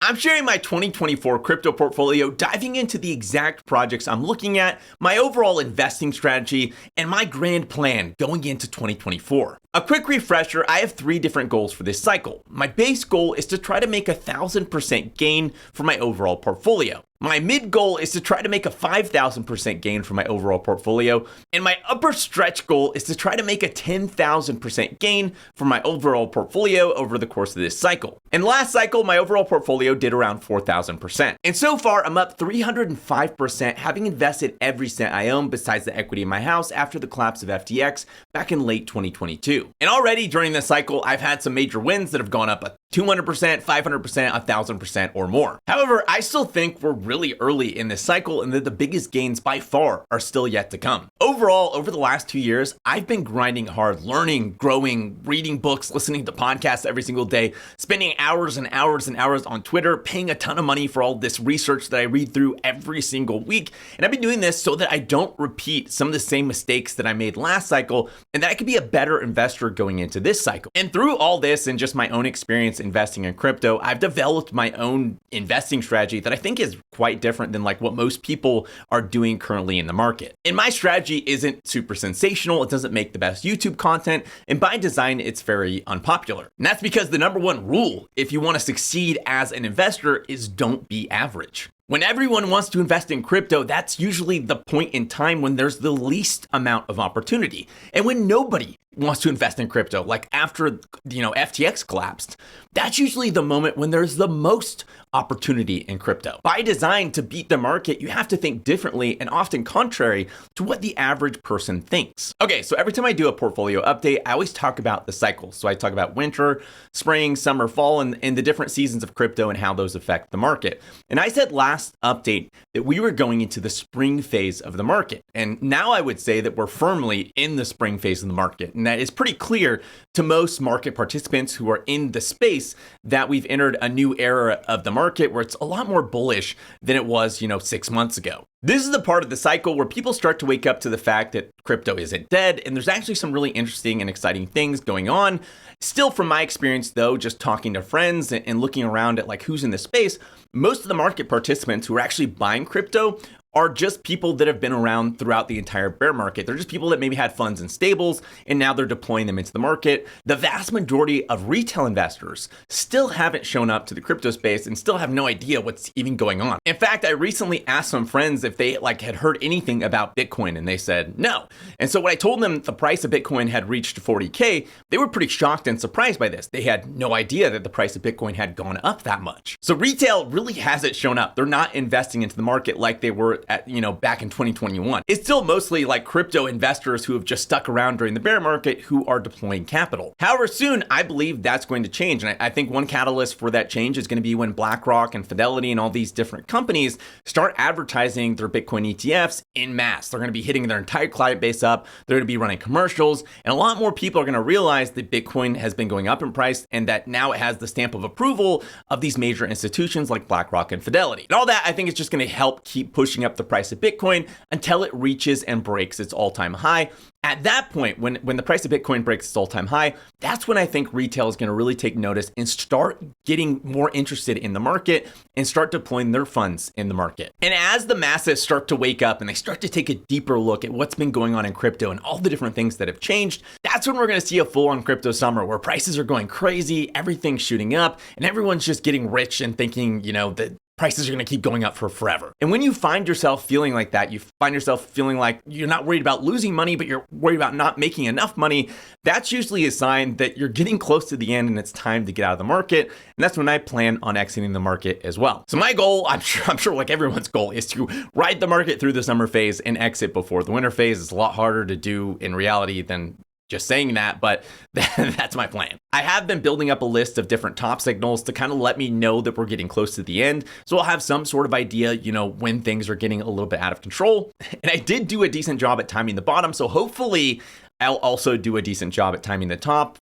I'm sharing my 2024 crypto portfolio, diving into the exact projects I'm looking at, my overall investing strategy, and my grand plan going into 2024. A quick refresher, I have 3 different goals for this cycle. My base goal is to try to make 1,000% gain for my overall portfolio. My mid goal is to try to make a 5,000% gain for my overall portfolio, and my upper stretch goal is to try to make a 10,000% gain for my overall portfolio over the course of this cycle. And last cycle, my overall portfolio did around 4,000%. And so far, I'm up 305%, having invested every cent I own besides the equity in my house after the collapse of FTX back in late 2022. And already during this cycle, I've had some major wins that have gone up 200%, 500%, 1,000% or more. However, I still think we're really early in this cycle and that the biggest gains by far are still yet to come. Overall, over the last 2 years, I've been grinding hard, learning, growing, reading books, listening to podcasts every single day, spending hours and hours and hours on Twitter, paying a ton of money for all this research that I read through every single week. And I've been doing this so that I don't repeat some of the same mistakes that I made last cycle and that I could be a better investor going into this cycle. And through all this and just my own experience investing in crypto, I've developed my own investing strategy that I think is quite different than like what most people are doing currently in the market. And my strategy isn't super sensational. It doesn't make the best YouTube content. And by design, it's very unpopular. And that's because the number one rule, if you want to succeed as an investor, is don't be average. When everyone wants to invest in crypto, that's usually the point in time when there's the least amount of opportunity. And when nobody wants to invest in crypto, like after, FTX collapsed, that's usually the moment when there's the most opportunity in crypto. By design, to beat the market, you have to think differently and often contrary to what the average person thinks. Okay, so every time I do a portfolio update, I always talk about the cycles. So I talk about winter, spring, summer, fall, and the different seasons of crypto and how those affect the market. And I said last update that we were going into the spring phase of the market. And now I would say that we're firmly in the spring phase of the market. And that is pretty clear to most market participants who are in the space that we've entered a new era of the market where it's a lot more bullish than it was, 6 months ago. This is the part of the cycle where people start to wake up to the fact that crypto isn't dead, and there's actually some really interesting and exciting things going on. Still, from my experience though, just talking to friends and looking around at like who's in the space, most of the market participants who are actually buying crypto are just people that have been around throughout the entire bear market. They're just people that maybe had funds in stables and now they're deploying them into the market. The vast majority of retail investors still haven't shown up to the crypto space and still have no idea what's even going on. In fact, I recently asked some friends if they had heard anything about Bitcoin and they said no. And so when I told them the price of Bitcoin had reached 40K, they were pretty shocked and surprised by this. They had no idea that the price of Bitcoin had gone up that much. So retail really hasn't shown up. They're not investing into the market like they were back in 2021. It's still mostly like crypto investors who have just stuck around during the bear market who are deploying capital. However, soon I believe that's going to change. And I think one catalyst for that change is going to be when BlackRock and Fidelity and all these different companies start advertising their Bitcoin ETFs in mass. They're going to be hitting their entire client base up. They're going to be running commercials, and a lot more people are going to realize that Bitcoin has been going up in price and that now it has the stamp of approval of these major institutions like BlackRock and Fidelity. And all that I think is just going to help keep pushing up the price of Bitcoin until it reaches and breaks its all-time high. At that point, when the price of Bitcoin breaks its all-time high, that's when I think retail is going to really take notice and start getting more interested in the market and start deploying their funds in the market. And as the masses start to wake up and they start to take a deeper look at what's been going on in crypto and all the different things that have changed, that's when we're going to see a full-on crypto summer where prices are going crazy, everything's shooting up, and everyone's just getting rich and thinking, that prices are going to keep going up for forever. And when you find yourself feeling like that, you find yourself feeling like you're not worried about losing money, but you're worried about not making enough money, that's usually a sign that you're getting close to the end and it's time to get out of the market. And that's when I plan on exiting the market as well. So my goal, I'm sure like everyone's goal, is to ride the market through the summer phase and exit before the winter phase. It's a lot harder to do in reality than just saying that, but that's my plan. I have been building up a list of different top signals to kind of let me know that we're getting close to the end. So I'll have some sort of idea, when things are getting a little bit out of control. And I did do a decent job at timing the bottom. So hopefully I'll also do a decent job at timing the top.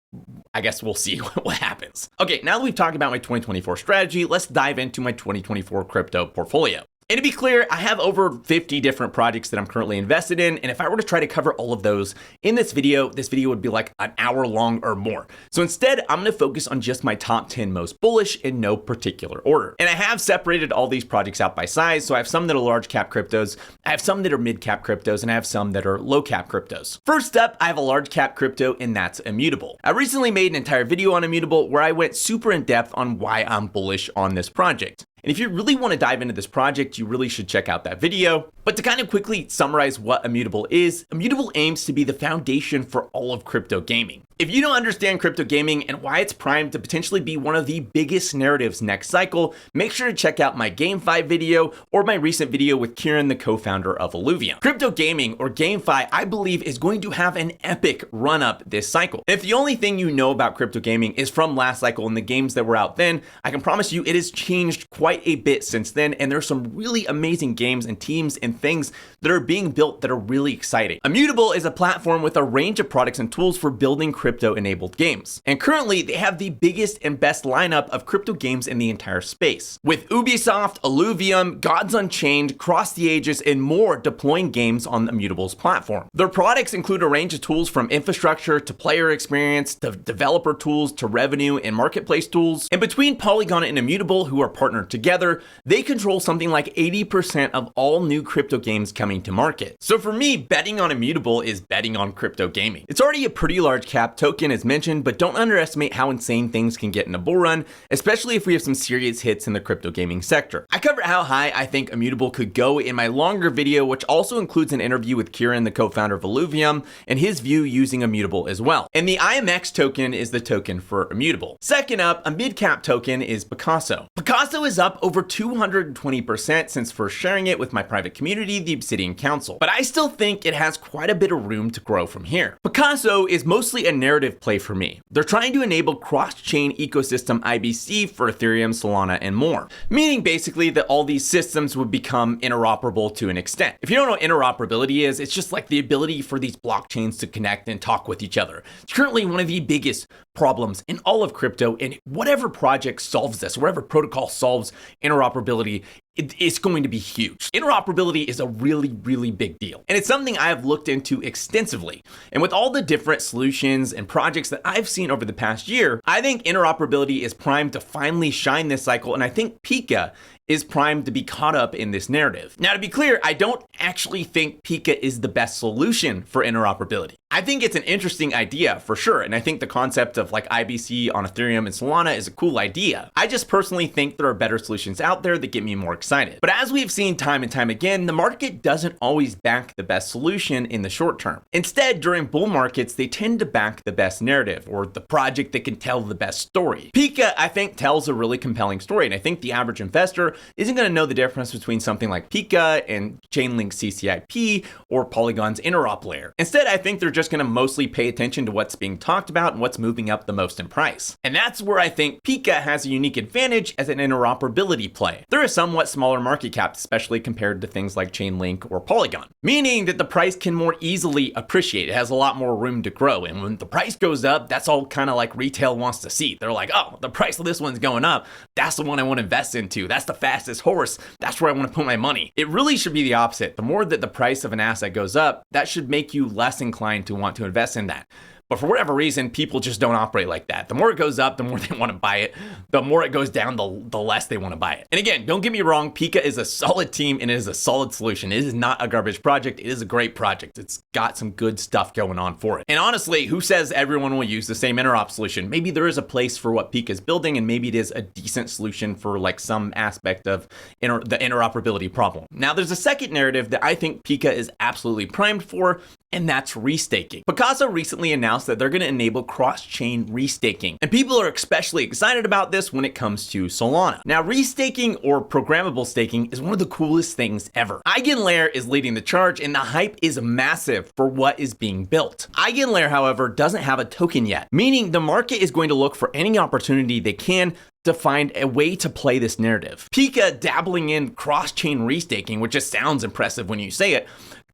I guess we'll see what happens. Okay, now that we've talked about my 2024 strategy, let's dive into my 2024 crypto portfolio. And to be clear, I have over 50 different projects that I'm currently invested in, and if I were to try to cover all of those in this video would be like an hour long or more. So instead, I'm gonna focus on just my top 10 most bullish in no particular order. And I have separated all these projects out by size, so I have some that are large cap cryptos, I have some that are mid cap cryptos, and I have some that are low cap cryptos. First up, I have a large cap crypto, and that's Immutable. I recently made an entire video on Immutable where I went super in depth on why I'm bullish on this project. And if you really want to dive into this project, you really should check out that video. But to kind of quickly summarize what Immutable is, Immutable aims to be the foundation for all of crypto gaming. If you don't understand crypto gaming and why it's primed to potentially be one of the biggest narratives next cycle, make sure to check out my GameFi video or my recent video with Kieran, the co-founder of Illuvium. Crypto gaming, or GameFi, I believe is going to have an epic run up this cycle. If the only thing you know about crypto gaming is from last cycle and the games that were out then, I can promise you it has changed quite a bit since then, and there's some really amazing games and teams and things that are being built that are really exciting. Immutable is a platform with a range of products and tools for building crypto-enabled games. And currently, they have the biggest and best lineup of crypto games in the entire space, with Ubisoft, Illuvium, Gods Unchained, Cross the Ages, and more deploying games on Immutable's platform. Their products include a range of tools from infrastructure to player experience to developer tools to revenue and marketplace tools. And between Polygon and Immutable, who are partnered together, they control something like 80% of all new crypto games coming to market. So for me, betting on Immutable is betting on crypto gaming. It's already a pretty large cap token as mentioned, but don't underestimate how insane things can get in a bull run, especially if we have some serious hits in the crypto gaming sector. I cover how high I think Immutable could go in my longer video, which also includes an interview with Kieran, the co-founder of Illuvium, and his view using Immutable as well. And the IMX token is the token for Immutable. Second up, a mid-cap token is Picasso. Picasso is up over 220% since first sharing it with my private community, the Obsidian Council, but I still think it has quite a bit of room to grow from here. Picasso is mostly a narrative play for me. They're trying to enable cross-chain ecosystem IBC for Ethereum, Solana, and more, meaning basically that all these systems would become interoperable to an extent. If you don't know what interoperability is, it's just like the ability for these blockchains to connect and talk with each other. It's currently one of the biggest problems in all of crypto, and whatever project solves this, whatever protocol solves interoperability, it's going to be huge. Interoperability is a really, really big deal. And it's something I have looked into extensively. And with all the different solutions and projects that I've seen over the past year, I think interoperability is primed to finally shine this cycle. And I think Pika is primed to be caught up in this narrative. Now, to be clear, I don't actually think Pika is the best solution for interoperability. I think it's an interesting idea for sure, and I think the concept of like IBC on Ethereum and Solana is a cool idea. I just personally think there are better solutions out there that get me more excited. But as we've seen time and time again, the market doesn't always back the best solution in the short term. Instead, during bull markets, they tend to back the best narrative or the project that can tell the best story. Pika, I think, tells a really compelling story, and I think the average investor isn't going to know the difference between something like Pika and Chainlink's CCIP or Polygon's interop layer. Instead, I think they're just going to mostly pay attention to what's being talked about and what's moving up the most in price. And that's where I think Pika has a unique advantage as an interoperability play. They're a somewhat smaller market cap, especially compared to things like Chainlink or Polygon, meaning that the price can more easily appreciate. It has a lot more room to grow. And when the price goes up, that's all kind of like retail wants to see. They're like, oh, the price of this one's going up. That's the one I want to invest into. That's the fastest horse. That's where I want to put my money. It really should be the opposite. The more that the price of an asset goes up, that should make you less inclined to want to invest in that. But for whatever reason, people just don't operate like that. The more it goes up, the more they want to buy it. The more it goes down, the less they want to buy it. And again, don't get me wrong, Pika is a solid team and it is a solid solution. It is not a garbage project. It is a great project. It's got some good stuff going on for it. And honestly, who says everyone will use the same interop solution? Maybe there is a place for what Pika is building, and maybe it is a decent solution for like some aspect of the interoperability problem. Now, there's a second narrative that I think Pika is absolutely primed for, and that's restaking. Picasso recently announced that they're going to enable cross-chain restaking, and people are especially excited about this when it comes to Solana. Now, restaking or programmable staking is one of the coolest things ever. EigenLayer is leading the charge, and the hype is massive for what is being built. EigenLayer, however, doesn't have a token yet, meaning the market is going to look for any opportunity they can to find a way to play this narrative. Pika dabbling in cross-chain restaking, which just sounds impressive when you say it,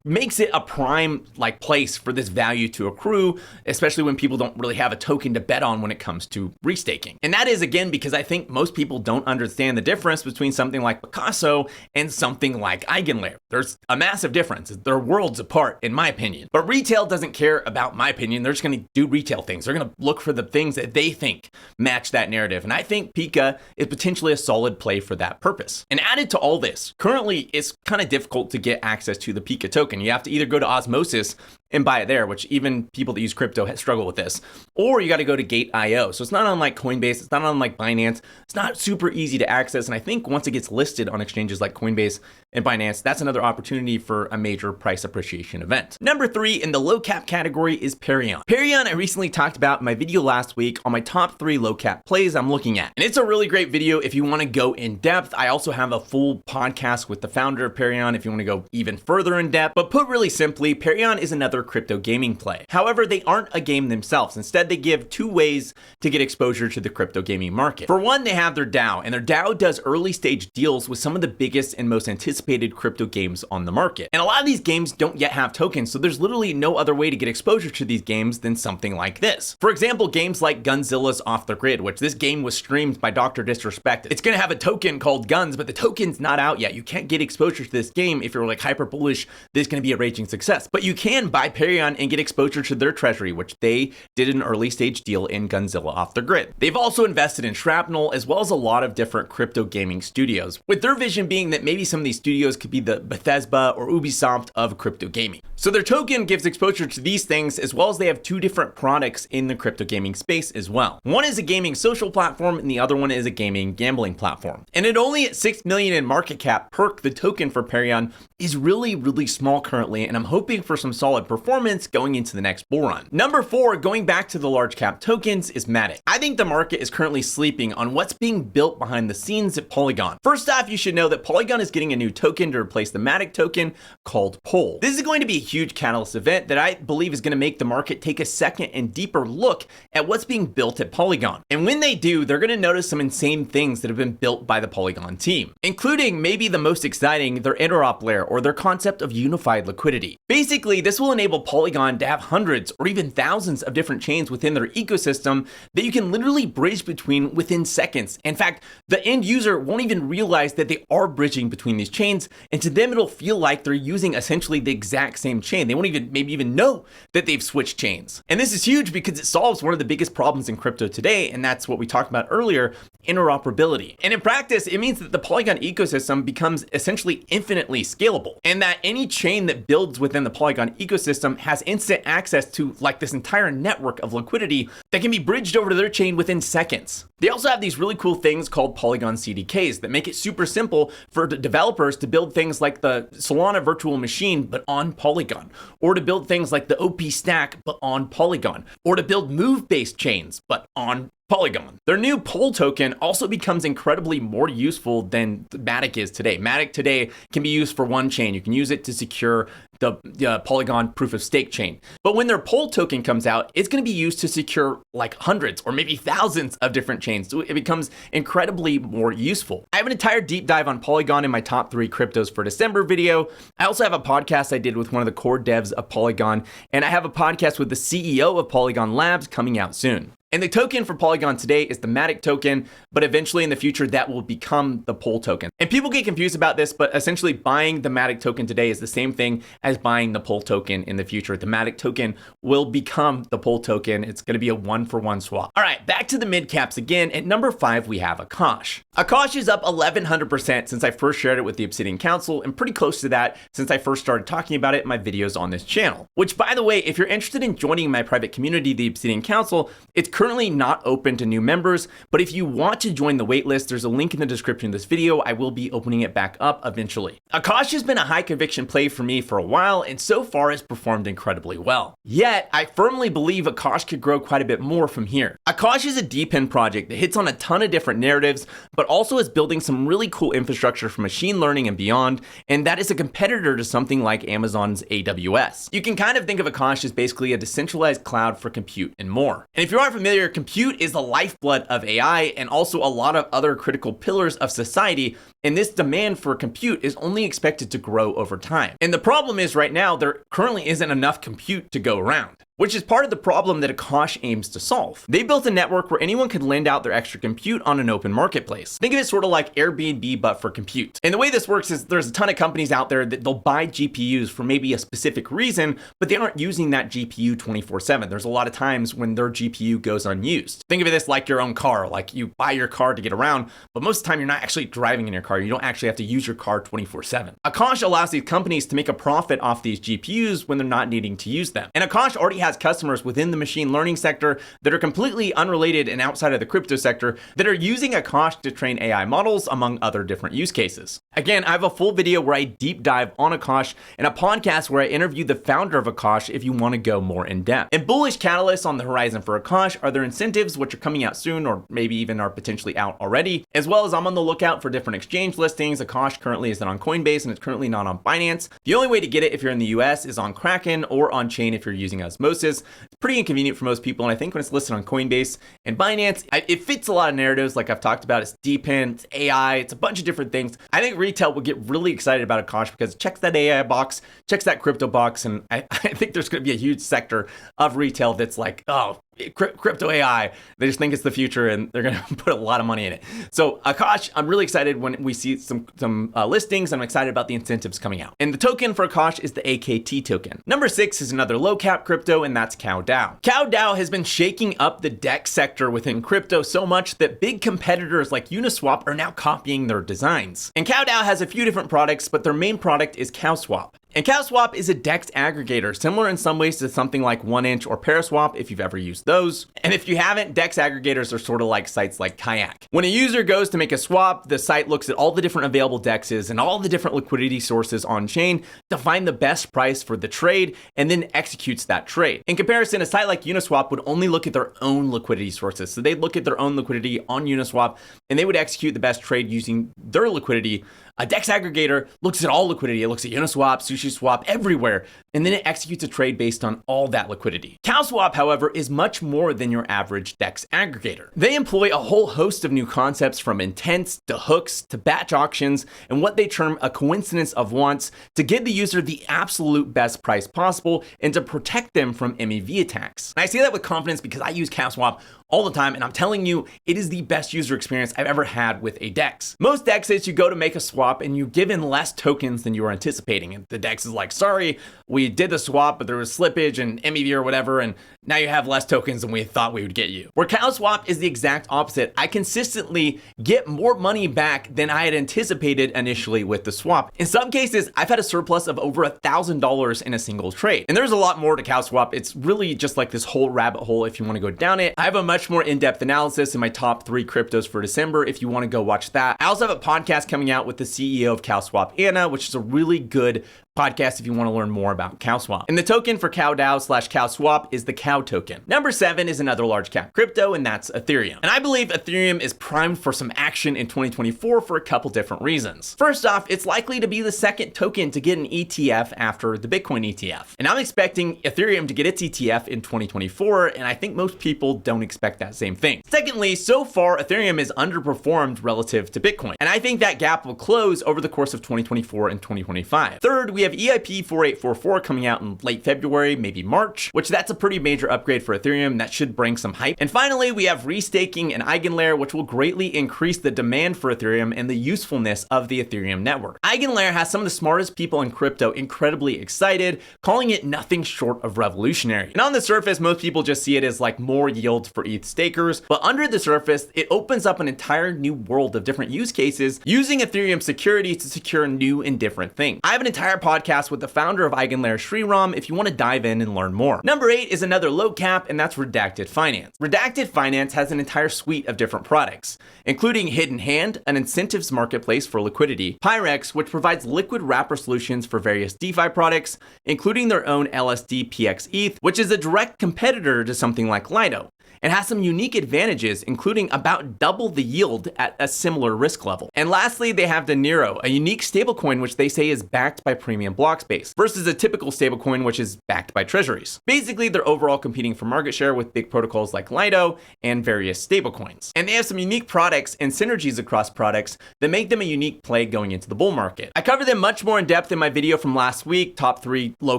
makes it a prime place for this value to accrue, especially when people don't really have a token to bet on when it comes to restaking. And that is, again, because I think most people don't understand the difference between something like Picasso and something like Eigenlayer. There's a massive difference. They're worlds apart, in my opinion. But retail doesn't care about my opinion. They're just going to do retail things. They're going to look for the things that they think match that narrative. And I think Pika is potentially a solid play for that purpose. And added to all this, currently it's kind of difficult to get access to the Pika token. You have to either go to Osmosis and buy it there, which even people that use crypto struggle with this, or you got to go to Gate.io. So it's not unlike Coinbase, it's not unlike Binance, it's not super easy to access. And I think once it gets listed on exchanges like Coinbase and Binance, that's another opportunity for a major price appreciation event. Number 3 in the low cap category is Perion. Perion I recently talked about in my video last week on my top 3 low cap plays I'm looking at. And it's a really great video if you want to go in depth. I also have a full podcast with the founder of Perion if you want to go even further in depth. But put really simply, Perion is another crypto gaming play. However, they aren't a game themselves. Instead, they give 2 ways to get exposure to the crypto gaming market. For one, they have their DAO, and their DAO does early stage deals with some of the biggest and most anticipated crypto games on the market. And a lot of these games don't yet have tokens, so there's literally no other way to get exposure to these games than something like this. For example, games like Gunzilla's Off the Grid, which this game was streamed by Dr. Disrespect. It's gonna have a token called Guns, but the token's not out yet. You can't get exposure to this game if you're hyper bullish, this is gonna be a raging success. But you can buy Perion and get exposure to their treasury, which they did an early stage deal in Gunzilla Off the Grid. They've also invested in Shrapnel, as well as a lot of different crypto gaming studios, with their vision being that maybe some of these studios could be the Bethesda or Ubisoft of crypto gaming. So their token gives exposure to these things, as well as they have 2 different products in the crypto gaming space as well. One is a gaming social platform, and the other one is a gaming gambling platform. And at only at 6 million in market cap, Perk, the token for Perion, is really small currently, and I'm hoping for some solid performance going into the next bull run. Number 4, going back to the large cap tokens, is Matic. I think the market is currently sleeping on what's being built behind the scenes at Polygon. First off, you should know that Polygon is getting a new token to replace the Matic token called Pol. This is going to be a huge catalyst event that I believe is going to make the market take a second and deeper look at what's being built at Polygon. And when they do, they're going to notice some insane things that have been built by the Polygon team, including maybe the most exciting, their interop layer, or their concept of unified liquidity. Basically, this will enable Polygon to have hundreds or even thousands of different chains within their ecosystem that you can literally bridge between within seconds. In fact, the end user won't even realize that they are bridging between these chains, and to them it'll feel like they're using essentially the exact same chain. They won't maybe even know that they've switched chains. And this is huge because it solves one of the biggest problems in crypto today, and that's what we talked about earlier, interoperability. And in practice, it means that the Polygon ecosystem becomes essentially infinitely scalable, and that any chain that builds within the Polygon ecosystem has instant access to this entire network of liquidity that can be bridged over to their chain within seconds. They also have these really cool things called Polygon CDKs that make it super simple for the developers to build things like the Solana virtual machine, but on Polygon, or to build things like the OP stack, but on Polygon, or to build move-based chains, but on Polygon. Their new Pol token also becomes incredibly more useful than Matic is today. Matic today can be used for one chain. You can use it to secure the Polygon proof of stake chain. But when their Pol token comes out, it's going to be used to secure hundreds or maybe thousands of different chains. So it becomes incredibly more useful. I have an entire deep dive on Polygon in my top 3 cryptos for December video. I also have a podcast I did with one of the core devs of Polygon, and I have a podcast with the CEO of Polygon Labs coming out soon. And the token for Polygon today is the Matic token, but eventually in the future that will become the Pol token. And people get confused about this, but essentially buying the Matic token today is the same thing as buying the Pol token in the future. The Matic token will become the Pol token. It's going to be a 1-for-1 swap. All right, back to the mid caps again. At number 5, we have Akash. Akash is up 1100% since I first shared it with the Obsidian Council, and pretty close to that since I first started talking about it in my videos on this channel. Which, by the way, if you're interested in joining my private community, the Obsidian Council, it's currently not open to new members, but if you want to join the waitlist, there's a link in the description of this video. I will be opening it back up eventually. Akash has been a high conviction play for me for a while, and so far has performed incredibly well. Yet, I firmly believe Akash could grow quite a bit more from here. Akash is a DePIN project that hits on a ton of different narratives, but also is building some really cool infrastructure for machine learning and beyond, and that is a competitor to something like Amazon's AWS. You can kind of think of Akash as basically a decentralized cloud for compute and more. And if you aren't familiar, compute is the lifeblood of AI and also a lot of other critical pillars of society and this demand for compute is only expected to grow over time. And the problem is right now, there currently isn't enough compute to go around, which is part of the problem that Akash aims to solve. They built a network where anyone could lend out their extra compute on an open marketplace. Think of it sort of like Airbnb, but for compute. And the way this works is there's a ton of companies out there that they'll buy GPUs for maybe a specific reason, but they aren't using that GPU 24/7. There's a lot of times when their GPU goes unused. Think of this like your own car. Like you buy your car to get around, but most of the time you're not actually driving in your car. You don't actually have to use your car 24/7. Akash allows these companies to make a profit off these GPUs when they're not needing to use them. And Akash already has customers within the machine learning sector that are completely unrelated and outside of the crypto sector that are using Akash to train AI models, among other different use cases. Again, I have a full video where I deep dive on Akash and a podcast where I interview the founder of Akash if you want to go more in depth. And bullish catalysts on the horizon for Akash are their incentives, which are coming out soon or maybe even are potentially out already, as well as I'm on the lookout for different exchange listings. Akash currently isn't on Coinbase and it's currently not on Binance. The only way to get it if you're in the US is on Kraken or on chain if you're using Osmosis. It's pretty inconvenient for most people, and I think when it's listed on Coinbase and Binance, it fits a lot of narratives like I've talked about. It's DePIN, it's AI, it's a bunch of different things. I think retail will get really excited about Akash because it checks that AI box, checks that crypto box, and I think there's going to be a huge sector of retail that's like, oh, crypto AI. They just think it's the future and they're going to put a lot of money in it. So Akash, I'm really excited when we see some listings. I'm excited about the incentives coming out. And the token for Akash is the AKT token. Number 6 is another low cap crypto, and that's CowDAO. CowDAO has been shaking up the DEX sector within crypto so much that big competitors like Uniswap are now copying their designs. And CowDAO has a few different products, but their main product is CowSwap. And CowSwap is a DEX aggregator, similar in some ways to something like 1inch or Paraswap if you've ever used those. And if you haven't, DEX aggregators are sort of like sites like Kayak. When a user goes to make a swap, the site looks at all the different available DEXs and all the different liquidity sources on chain to find the best price for the trade and then executes that trade. In comparison, a site like Uniswap would only look at their own liquidity sources. So they'd look at their own liquidity on Uniswap and they would execute the best trade using their liquidity. A DEX aggregator looks at all liquidity. It looks at Uniswap, SushiSwap, everywhere, and then it executes a trade based on all that liquidity. CowSwap, however, is much more than your average DEX aggregator. They employ a whole host of new concepts from intents to hooks to batch auctions and what they term a coincidence of wants to give the user the absolute best price possible and to protect them from MEV attacks. And I say that with confidence because I use CowSwap all the time, and I'm telling you, it is the best user experience I've ever had with a DEX. Most DEXs, you go to make a swap and you give in less tokens than you were anticipating. And the DEX is like, sorry, we did the swap, but there was slippage and MEV or whatever, and now you have less tokens than we thought we would get you. Where CowSwap is the exact opposite. I consistently get more money back than I had anticipated initially with the swap. In some cases, I've had a surplus of over $1,000 in a single trade. And there's a lot more to CowSwap. It's really just like this whole rabbit hole if you want to go down it. I have a much more in-depth analysis in my top 3 cryptos for December if you want to go watch that. I also have a podcast coming out with the CEO of CowSwap, Anna, which is a really good podcast if you want to learn more about CowSwap. And the token for CowDAO/CowSwap is the Cow token. Number 7 is another large cap crypto, and that's Ethereum. And I believe Ethereum is primed for some action in 2024 for a couple different reasons. First off, it's likely to be the second token to get an ETF after the Bitcoin ETF. And I'm expecting Ethereum to get its ETF in 2024, and I think most people don't expect that same thing. Secondly, so far, Ethereum is underperformed relative to Bitcoin. And I think that gap will close over the course of 2024 and 2025. Third, we have EIP 4844 coming out in late February, maybe March, which that's a pretty major upgrade for Ethereum that should bring some hype. And finally, we have restaking and EigenLayer, which will greatly increase the demand for Ethereum and the usefulness of the Ethereum network. EigenLayer has some of the smartest people in crypto incredibly excited, calling it nothing short of revolutionary. And on the surface, most people just see it as like more yield for ETH stakers, but under the surface, it opens up an entire new world of different use cases using Ethereum security to secure new and different things. I have an entire podcast with the founder of EigenLayer, Sriram, if you want to dive in and learn more. Number 8 is another low cap, and that's Redacted Finance. Redacted Finance has an entire suite of different products, including Hidden Hand, an incentives marketplace for liquidity, Pyrex, which provides liquid wrapper solutions for various DeFi products, including their own LSD PX ETH, which is a direct competitor to something like Lido. and has some unique advantages, including about double the yield at a similar risk level. And lastly, they have the Nero, a unique stablecoin which they say is backed by premium block space, versus a typical stablecoin which is backed by treasuries. Basically, they're overall competing for market share with big protocols like Lido and various stablecoins. And they have some unique products and synergies across products that make them a unique play going into the bull market. I covered them much more in depth in my video from last week, top 3 low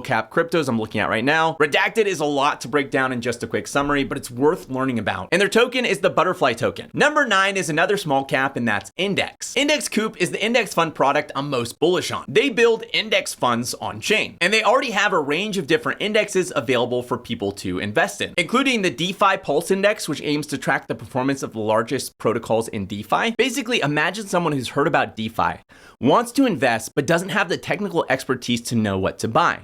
cap cryptos I'm looking at right now. Redacted is a lot to break down in just a quick summary, but it's worth learning about. And their token is the Butterfly token. Number 9 is another small cap, and that's Index. Index Coop is the index fund product I'm most bullish on. They build index funds on chain, and they already have a range of different indexes available for people to invest in, including the DeFi Pulse Index, which aims to track the performance of the largest protocols in DeFi. Basically, imagine someone who's heard about DeFi, wants to invest, but doesn't have the technical expertise to know what to buy.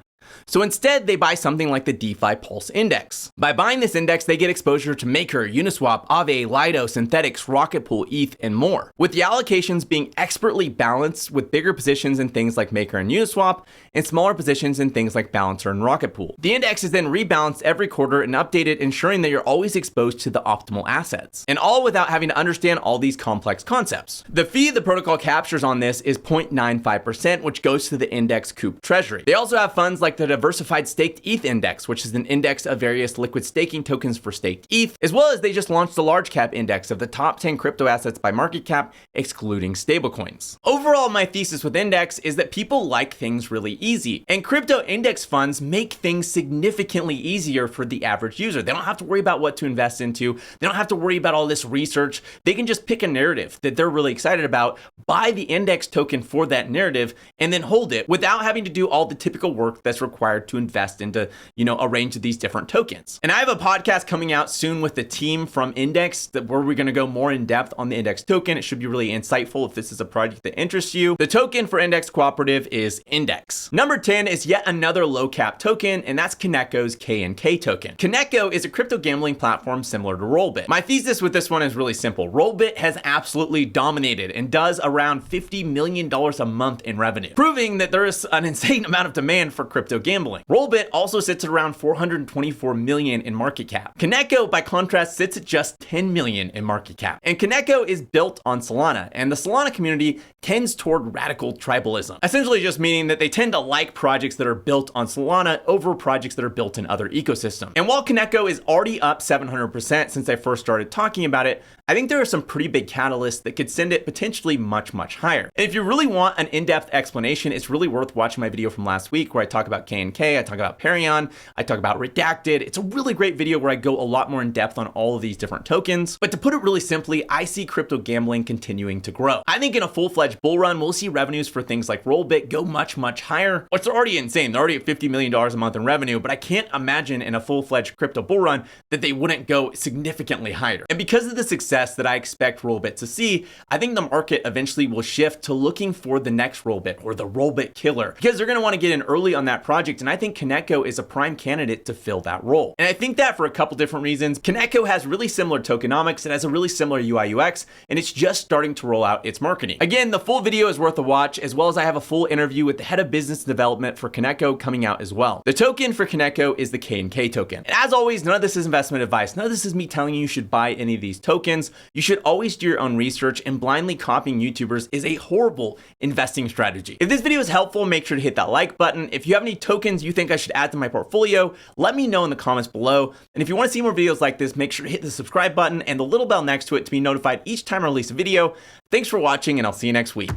So instead, they buy something like the DeFi Pulse Index. By buying this index, they get exposure to Maker, Uniswap, Aave, Lido, Synthetics, Rocket Pool, ETH, and more, with the allocations being expertly balanced with bigger positions in things like Maker and Uniswap, and smaller positions in things like Balancer and Rocket Pool. The index is then rebalanced every quarter and updated, ensuring that you're always exposed to the optimal assets, and all without having to understand all these complex concepts. The fee the protocol captures on this is 0.95%, which goes to the Index Coop treasury. They also have funds like the Diversified Staked ETH Index, which is an index of various liquid staking tokens for staked ETH, as well as they just launched the large cap index of the top 10 crypto assets by market cap, excluding stablecoins. Overall, my thesis with Index is that people like things really easy, and crypto index funds make things significantly easier for the average user. They don't have to worry about what to invest into. They don't have to worry about all this research. They can just pick a narrative that they're really excited about, buy the index token for that narrative, and then hold it without having to do all the typical work that's required to invest into, a range of these different tokens. And I have a podcast coming out soon with the team from Index where we're going to go more in depth on the Index token. It should be really insightful if this is a project that interests you. The token for Index Cooperative is Index. Number 10 is yet another low cap token, and that's Kaneko's KNK token. Kaneko is a crypto gambling platform similar to Rollbit. My thesis with this one is really simple. Rollbit has absolutely dominated and does around $50 million a month in revenue, proving that there is an insane amount of demand for crypto gambling. Rollbit also sits at around 424 million in market cap. Kaneko, by contrast, sits at just 10 million in market cap. And Kaneko is built on Solana, and the Solana community tends toward radical tribalism, essentially just meaning that they tend to like projects that are built on Solana over projects that are built in other ecosystems. And while Kaneko is already up 700% since I first started talking about it, I think there are some pretty big catalysts that could send it potentially much, much higher. And if you really want an in-depth explanation, it's really worth watching my video from last week where I talk about KNK, I talk about Perion, I talk about Redacted. It's a really great video where I go a lot more in depth on all of these different tokens. But to put it really simply, I see crypto gambling continuing to grow. I think in a full-fledged bull run, we'll see revenues for things like Rollbit go much, much higher, which are already insane. They're already at $50 million a month in revenue, but I can't imagine in a full-fledged crypto bull run that they wouldn't go significantly higher. And because of the success that I expect Rollbit to see, I think the market eventually will shift to looking for the next Rollbit or the Rollbit killer, because they're going to want to get in early on that project. And I think Kaneko is a prime candidate to fill that role. And I think that for a couple different reasons. Kaneko has really similar tokenomics and has a really similar UI UX, and it's just starting to roll out its marketing. Again, the full video is worth a watch, as well as I have a full interview with the head of business development for Kaneko coming out as well. The token for Kaneko is the KNK token. And as always, none of this is investment advice. None of this is me telling you should buy any of these tokens. You should always do your own research, and blindly copying YouTubers is a horrible investing strategy. If this video is helpful, make sure to hit that like button. If you have any tokens you think I should add to my portfolio, let me know in the comments below. And if you want to see more videos like this, make sure to hit the subscribe button and the little bell next to it to be notified each time I release a video. Thanks for watching, and I'll see you next week.